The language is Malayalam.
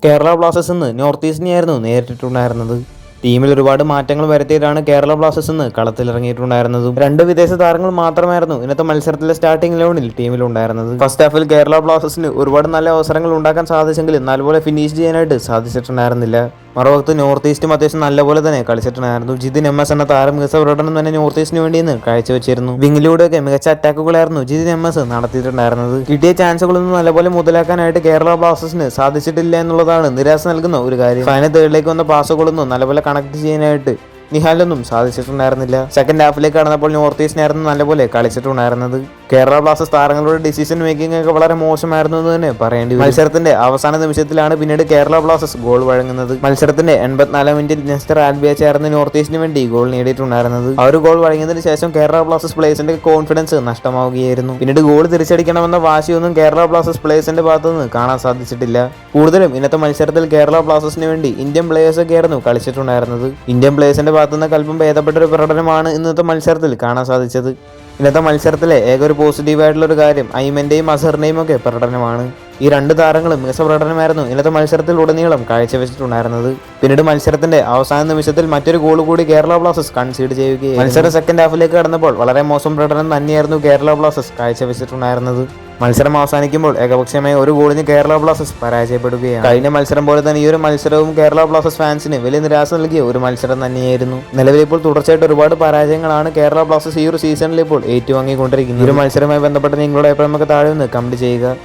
കേരള ബ്ലാസ്റ്റേഴ്സ് ഇന്ന് നോർത്ത് ഈസ്റ്റിനെയായിരുന്നു നേരിട്ടിട്ടുണ്ടായിരുന്നത്. ടീമിൽ ഒരുപാട് മാറ്റങ്ങൾ വരുത്തിയിട്ടാണ് കേരള ബ്ലാസ്റ്റേഴ്സ് ഇന്ന് കളത്തിലിറങ്ങിയിട്ടുണ്ടായിരുന്നതും. രണ്ട് വിദേശ താരങ്ങൾ മാത്രമായിരുന്നു ഇന്നത്തെ മത്സരത്തിലെ സ്റ്റാർട്ടിംഗ് ലെവനിൽ ടീമിലുണ്ടായിരുന്നത്. ഫസ്റ്റ് ഹാഫിൽ കേരള ബ്ലാസ്റ്റേഴ്സിന് ഒരുപാട് നല്ല അവസരങ്ങൾ ഉണ്ടാക്കാൻ സാധിച്ചെങ്കിലും നല്ലപോലെ ഫിനിഷ് ചെയ്യാനായിട്ട് സാധിച്ചിട്ടുണ്ടായിരുന്നില്ല. മറുവശത്ത് നോർത്ത് ഈസ്റ്റും അത്യാവശ്യം നല്ലപോലെ തന്നെ കളിച്ചിട്ടുണ്ടായിരുന്നു. ജിതിൻ MS എന്ന താരം മികച്ച പ്രകടനം തന്നെ നോർത്ത് ഈസ്റ്റിന് വേണ്ടി ഇന്ന് കാഴ്ചവെച്ചിരുന്നു. വിങ്ങിലൂടെയൊക്കെ മികച്ച അറ്റാക്കുകളായിരുന്നു ജിതിൻ MS നടത്തിയിട്ടുണ്ടായിരുന്നത്. കിട്ടിയ ചാൻസുകളൊന്നും നല്ലപോലെ മുതലാക്കാനായിട്ട് കേരള ബ്ലാസ്റ്റേഴ്സിന് സാധിച്ചിട്ടില്ല എന്നുള്ളതാണ് നിരാശ നൽകുന്ന ഒരു കാര്യം. ഫൈനൽ തേർഡിലേക്ക് വന്ന പാസുകളൊന്നും നല്ലപോലെ കണക്ട് ചെയ്യാനായിട്ട് നിഹാലൊന്നും സാധിച്ചിട്ടുണ്ടായിരുന്നില്ല. സെക്കൻഡ് ഹാഫിലേക്ക് കടന്നപ്പോൾ നോർത്ത് ഈസ്റ്റിനായിരുന്നു നല്ലപോലെ കളിച്ചിട്ടുണ്ടായിരുന്നത്. കേരള ബ്ലാസ്റ്റേഴ്സ് താരങ്ങളുടെ ഡിസിഷൻ മേക്കിംഗ് ഒക്കെ വളരെ മോശമായിരുന്നു എന്ന് തന്നെ പറയേണ്ടി വരും. മത്സരത്തിന്റെ അവസാന നിമിഷത്തിലാണ് പിന്നീട് കേരള ബ്ലാസ്റ്റേഴ്സ് ഗോൾ വഴങ്ങുന്നത്. മത്സരത്തിന്റെ 84 മിനിറ്റിൽ നെസ്റ്റർ ആൽബിയാച്ച് ആയിരുന്നു നോർത്ത് ഈസ്റ്റിന് വേണ്ടി ഗോൾ നേടിയിട്ടുണ്ടായിരുന്നത്. ആ ഒരു ഗോൾ വഴങ്ങിയതിനു ശേഷം കേരള ബ്ലാസ്റ്റേഴ്സ് പ്ലേയേഴ്സിന്റെ കോൺഫിഡൻസ് നഷ്ടമാവുകയായിരുന്നു. പിന്നീട് ഗോൾ തിരിച്ചടിക്കണമെന്ന വാശിയൊന്നും കേരള ബ്ലാസ്റ്റേഴ്സ് പ്ലേയേഴ്സിന്റെ ഭാഗത്തു നിന്ന് കാണാൻ സാധിച്ചിട്ടില്ല. കൂടുതലും ഇന്നത്തെ മത്സരത്തിൽ കേരള ബ്ലാസ്റ്റേഴ്സിന് വേണ്ടി ഇന്ത്യൻ പ്ലേയേഴ്സ് ഒക്കെ ആയിരുന്നു കളിച്ചിട്ടുണ്ടായിരുന്നത്. ഇന്ത്യൻ പ്ലേയേഴ്സിന്റെ ഭാഗത്തുനിന്ന് അല്പം ഭേദപ്പെട്ട ഒരു പ്രകടനമാണ് ഇന്നത്തെ മത്സരത്തിൽ കാണാൻ സാധിച്ചത്. ഇന്നത്തെ മത്സരത്തിലെ ഏക ഒരു പോസിറ്റീവായിട്ടുള്ള ഒരു കാര്യം ഐമന്റെയും അസറിന്റെയും ഒക്കെ പ്രകടനമാണ്. ഈ രണ്ട് താരങ്ങളും മികച്ച പ്രകടനമായിരുന്നു ഇന്നത്തെ മത്സരത്തിൽ ഉടനീളം കാഴ്ചവെച്ചിട്ടുണ്ടായിരുന്നത്. പിന്നീട് മത്സരത്തിന്റെ അവസാന നിമിഷത്തിൽ മറ്റൊരു ഗോൾ കൂടി കേരള ബ്ലാസ്റ്റേഴ്സ് കൺസീഡ് ചെയ്യുകയും മത്സരം സെക്കൻഡ് ഹാഫിലേക്ക് കടന്നപ്പോൾ വളരെ മോശം പ്രകടനം തന്നെയായിരുന്നു കേരള ബ്ലാസ്റ്റേഴ്സ് കാഴ്ചവെച്ചിട്ടുണ്ടായിരുന്നത്. മത്സരം അവസാനിക്കുമ്പോൾ ഏകപക്ഷീയമായ ഒരു ഗോളിന് കേരള ബ്ലാസ്റ്റേഴ്സ് പരാജയപ്പെടുകയാണ്. കഴിഞ്ഞ മത്സരം പോലെ തന്നെ ഈ ഒരു മത്സരവും കേരള ബ്ലാസ്റ്റേഴ്സ് ഫാൻസിന് വലിയ നിരാശ നൽകിയ ഒരു മത്സരം തന്നെയായിരുന്നു. നിലവിൽ ഇപ്പോൾ തുടർച്ചയായിട്ട് ഒരുപാട് പരാജയങ്ങളാണ് കേരള ബ്ലാസ്റ്റേഴ്സ് ഈ ഒരു സീസണിൽ ഇപ്പോൾ ഏറ്റുവാങ്ങിക്കൊണ്ടിരിക്കുന്നത്. ഈ ഒരു മത്സരവുമായി ബന്ധപ്പെട്ട് നിങ്ങളുടെ അഭിപ്രായമൊക്കെ താഴെ നിന്ന് കമന്റ് ചെയ്യുക.